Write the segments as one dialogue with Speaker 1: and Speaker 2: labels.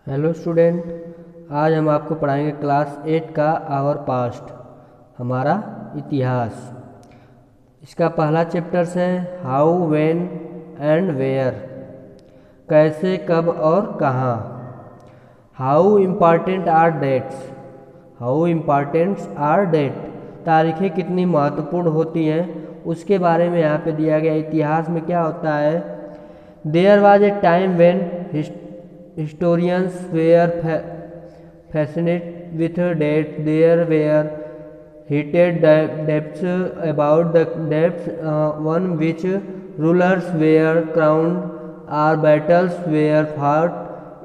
Speaker 1: Hello student. आज हम आपको पढ़ाएंगे क्लास 8 का आवर पास्ट, हमारा इतिहास। इसका पहला चैप्टर्स है हाउ, व्हेन एंड वेयर। कैसे, कब और कहाँ। How important are dates. How important are date. तारीखें कितनी महत्वपूर्ण होती हैं उसके बारे में यहाँ पे दिया गया। इतिहास में क्या होता है, there was a time when historians were fascinated with dates. There were heated debates about the dates on which rulers were crowned or battles were fought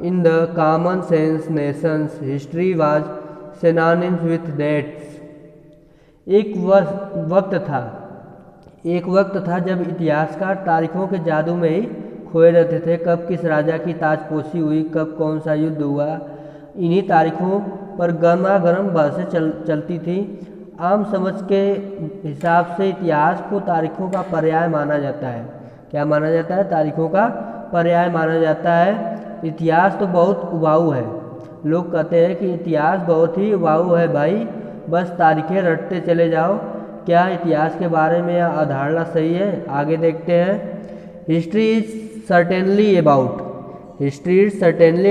Speaker 1: in the common sense nations. History was synonymous with dates. एक वक्त था जब इतिहासकार तारीखों के जादू में ही खोए रहते थे। कब किस राजा की ताजपोशी हुई, कब कौन सा युद्ध हुआ, इन्हीं तारीखों पर गर्मा गर्म बहसें चलती थी। आम समझ के हिसाब से इतिहास को तारीखों का पर्याय माना जाता है। क्या माना जाता है? तारीखों का पर्याय माना जाता है। इतिहास तो बहुत उबाऊ है। लोग कहते हैं कि इतिहास बहुत ही उबाऊ है भाई, बस तारीखें रटते चले जाओ। क्या इतिहास के बारे में यह अवधारणा सही है? आगे देखते हैं। History is certainly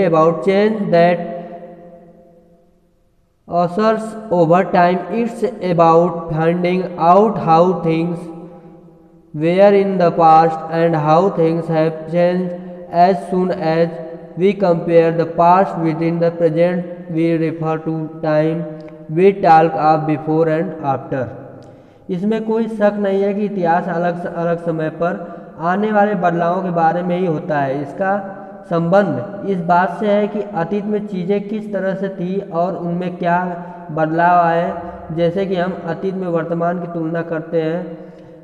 Speaker 1: about change that occurs over time. It's about finding out how things were in the past and how things have changed. As soon as we compare the past within the present, we refer to time we talk of before and after. इसमें कोई शक नहीं है कि इतिहास अलग अलग समय पर आने वाले बदलावों के बारे में ही होता है। इसका संबंध इस बात से है कि अतीत में चीज़ें किस तरह से थी और उनमें क्या बदलाव आए। जैसे कि हम अतीत में वर्तमान की तुलना करते हैं,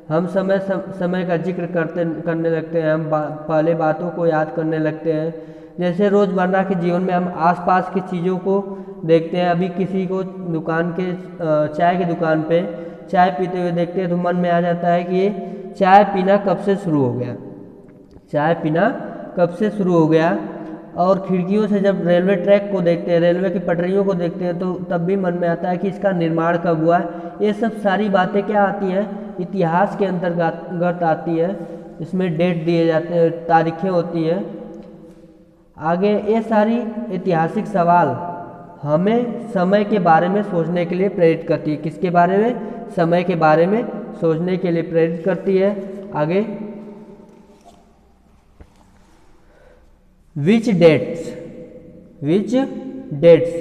Speaker 1: हम समय का जिक्र करने लगते हैं, हम पहले बातों को याद करने लगते हैं। जैसे रोज़मर्रा के जीवन में हम आसपास की चीज़ों को देखते हैं। अभी किसी को चाय की दुकान पे चाय पीते हुए देखते हैं तो मन में आ जाता है कि ये चाय पीना कब से शुरू हो गया, चाय पीना कब से शुरू हो गया। और खिड़कियों से जब रेलवे ट्रैक को देखते हैं, रेलवे की पटरियों को देखते हैं तो तब भी मन में आता है कि इसका निर्माण कब हुआ। ये सब सारी बातें क्या आती हैं? इतिहास के अंतर्गत आती है। इसमें डेट दिए जाते हैं, तारीखें होती हैं। आगे ये सारी ऐतिहासिक सवाल हमें समय के बारे में सोचने के लिए प्रेरित करती है। किसके बारे में? समय के बारे में सोचने के लिए प्रेरित करती है। आगे, विच डेट्स,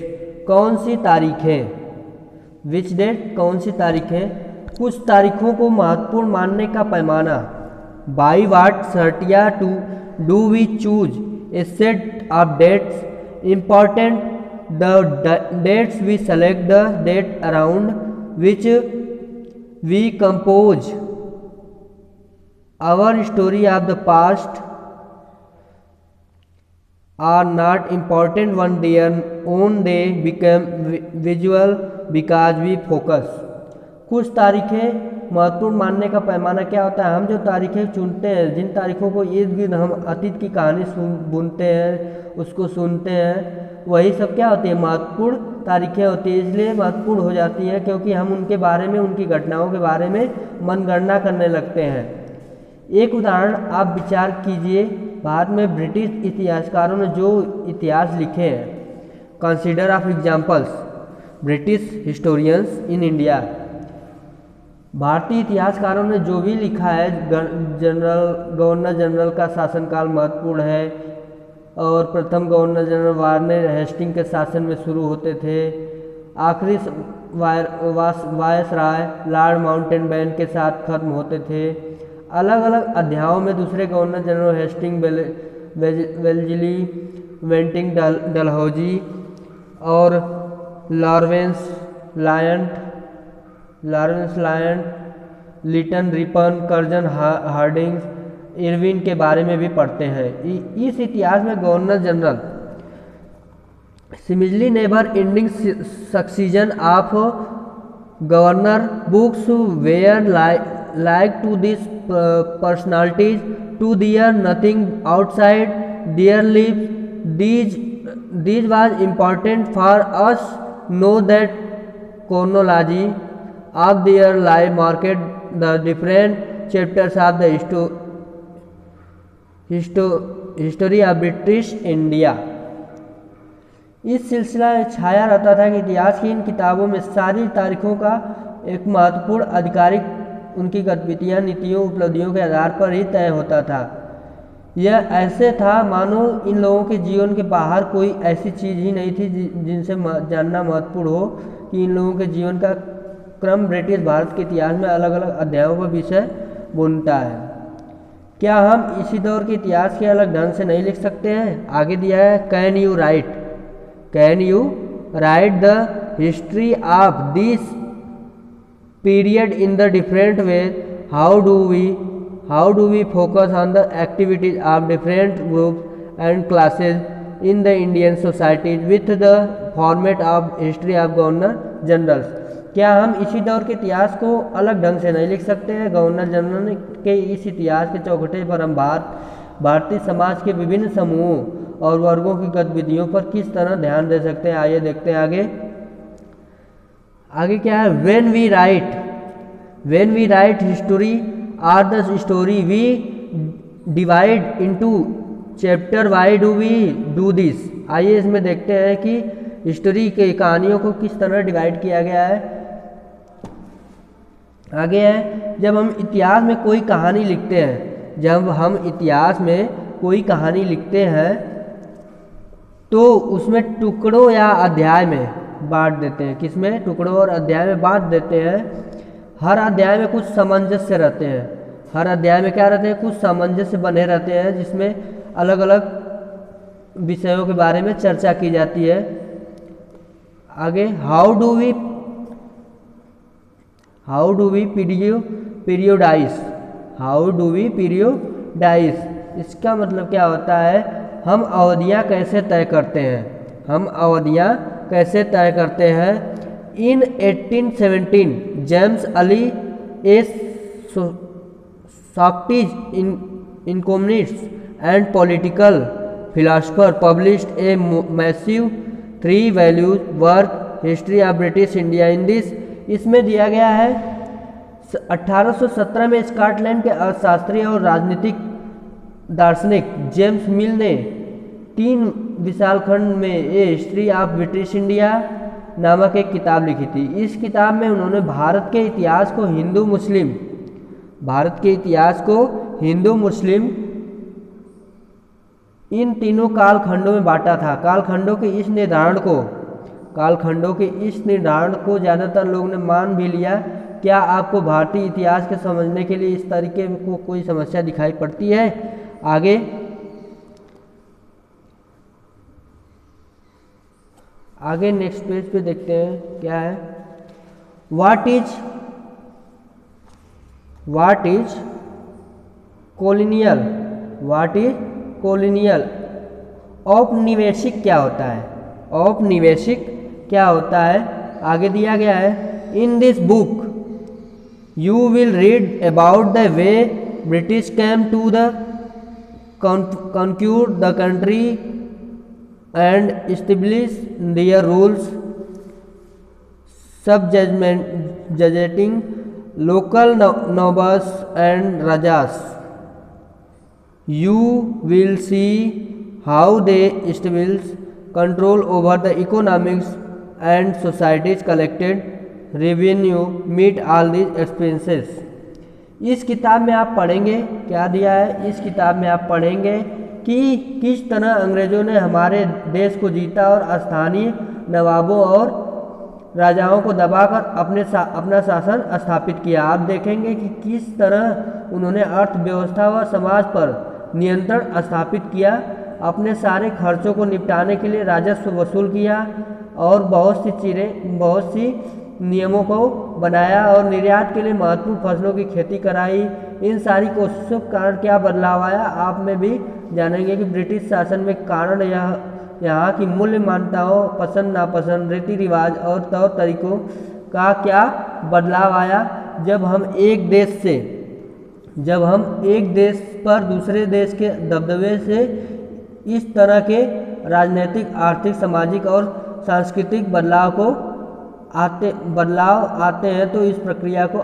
Speaker 1: कौन सी तारीखें। विच डेट, कौन सी तारीखें। कुछ तारीखों को महत्वपूर्ण मानने का पैमाना। By what criteria to do we choose a set of dates important the dates we select the date around which we compose our story of the past are not important when their own they become visual because we focus. कुछ तारीखें महत्वपूर्ण मानने का पैमाना क्या होता है? हम जो तारीखें चुनते हैं, जिन तारीखों को इर्द गिर्द हम अतीत की कहानी बुनते हैं, उसको सुनते हैं, वही सब क्या होती है? महत्वपूर्ण तारीखें होती है। इसलिए महत्वपूर्ण हो जाती हैं क्योंकि हम उनके बारे में, उनकी घटनाओं के बारे में मनगणना करने लगते हैं। एक उदाहरण आप विचार कीजिए, भारत में ब्रिटिश इतिहासकारों ने जो इतिहास लिखे हैं। Consider of examples British historians in India. भारतीय इतिहासकारों ने जो भी लिखा है, गवर्नर जनरल का शासनकाल महत्वपूर्ण है और प्रथम गवर्नर जनरल वार्नर हेस्टिंग के शासन में शुरू होते थे। आखिरी वायसराय लॉर्ड माउंटेनबेन के साथ खत्म होते थे। अलग अलग अध्यायों में दूसरे governor general Hastings, Wellesley, Bentinck Dalhousie और लॉरेंस लायंट, Lytton Ripon, Curzon Hardinge, Irwin के बारे में भी पढ़ते हैं। इस इतिहास में governor general seemingly never ending succession of governor books where like to this personalities to their nothing outside their lives these This was important for us know that chronology of their life marked the different chapters of the history of British India. इस सिलसिला में छाया रहता था कि इतिहास की इन किताबों में सारी तारीखों का एक महत्वपूर्ण आधिकारिक उनकी गतिविधियाँ, नीतियों, उपलब्धियों के आधार पर ही तय होता था। यह ऐसे था मानो इन लोगों के जीवन के बाहर कोई ऐसी चीज़ ही नहीं थी जिनसे जानना महत्वपूर्ण हो कि इन लोगों के जीवन का क्रम ब्रिटिश भारत के इतिहास में अलग अलग अध्यायों पर विषय बुनता है। क्या हम इसी दौर के इतिहास के अलग ढंग से नहीं लिख सकते हैं? आगे दिया है, can you write the history of this period in the different way? How do we focus on the activities of different groups and classes in the Indian societies with the format of history of governor generals? क्या हम इसी दौर के इतिहास को अलग ढंग से नहीं लिख सकते हैं? गवर्नर जनरल के इस इतिहास के चौखटे पर हम भारतीय समाज के विभिन्न समूहों और वर्गों की गतिविधियों पर किस तरह ध्यान दे सकते हैं? आइए देखते हैं आगे क्या है। When we write history are the story we divide into chapter, why do we do this? आइए इसमें देखते हैं कि हिस्ट्री के कहानियों को किस तरह डिवाइड किया गया है। आगे है, जब हम इतिहास में कोई कहानी लिखते हैं तो उसमें टुकड़ों या अध्याय में बांट देते हैं। किसमें? टुकड़ों और अध्याय में बांट देते हैं। हर अध्याय में कुछ सामंजस्य रहते हैं। हर अध्याय में क्या रहते हैं? कुछ सामंजस्य बने रहते हैं जिसमें अलग अलग विषयों के बारे में चर्चा की जाती है। आगे, हाउ डू वी पीरियोडाइज? इसका मतलब क्या होता है? हम अवधियाँ कैसे तय करते हैं। In 1817 James Mill a Scottish economist and political philosopher published a massive 3 volume work history of British India in this. इसमें दिया गया है 1817 में स्कॉटलैंड के अर्थशास्त्री और राजनीतिक दार्शनिक जेम्स मिल ने 3 विशाल खंड में ए हिस्ट्री ऑफ ब्रिटिश इंडिया नामक एक किताब लिखी थी। इस किताब में उन्होंने भारत के इतिहास को हिंदू मुस्लिम इन तीनों कालखंडों में बांटा था। कालखंडों के इस निर्धारण को ज़्यादातर लोगों ने मान भी लिया। क्या आपको भारतीय इतिहास के समझने के लिए इस तरीके को कोई समस्या दिखाई पड़ती है? आगे नेक्स्ट पेज पे देखते हैं क्या है। What is colonial? औपनिवेशिक क्या होता है? आगे दिया गया है, in this book you will read about the way British came to the conquer the country and establish their rules, subjugating local nobles and rajas. You will see how they establish control over the economics and society's collected revenue meet all these expenses. इस किताब में आप पढ़ेंगे, क्या दिया है? इस किताब में आप पढ़ेंगे कि किस तरह अंग्रेज़ों ने हमारे देश को जीता और स्थानीय नवाबों और राजाओं को दबाकर अपना शासन स्थापित किया। आप देखेंगे कि किस तरह उन्होंने अर्थव्यवस्था व समाज पर नियंत्रण स्थापित किया, अपने सारे खर्चों को निपटाने के लिए राजस्व वसूल किया और बहुत सी नियमों को बनाया और निर्यात के लिए महत्वपूर्ण फसलों की खेती कराई। इन सारी कोशिशों के कारण क्या बदलाव आया, आप में भी जानेंगे कि ब्रिटिश शासन में कारण यहाँ की मूल्य मान्यताओं, पसंद नापसंद, रीति रिवाज और तौर तरीकों का क्या बदलाव आया। जब हम एक देश पर दूसरे देश के दबदबे से इस तरह के राजनीतिक, आर्थिक, सामाजिक और सांस्कृतिक बदलाव आते हैं तो इस प्रक्रिया को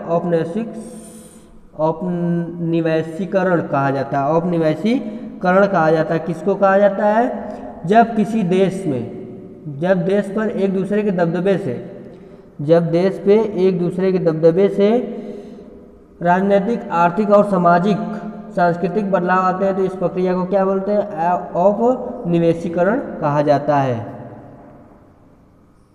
Speaker 1: औपनिवेशीकरण कहा जाता है। औपनिवेशीकरण कहा जाता है। किसको कहा जाता है? जब किसी देश में, जब देश पर एक दूसरे के दबदबे से राजनीतिक, आर्थिक और सामाजिक सांस्कृतिक बदलाव आते हैं तो इस प्रक्रिया को क्या बोलते हैं? औपनिवेशीकरण कहा जाता है।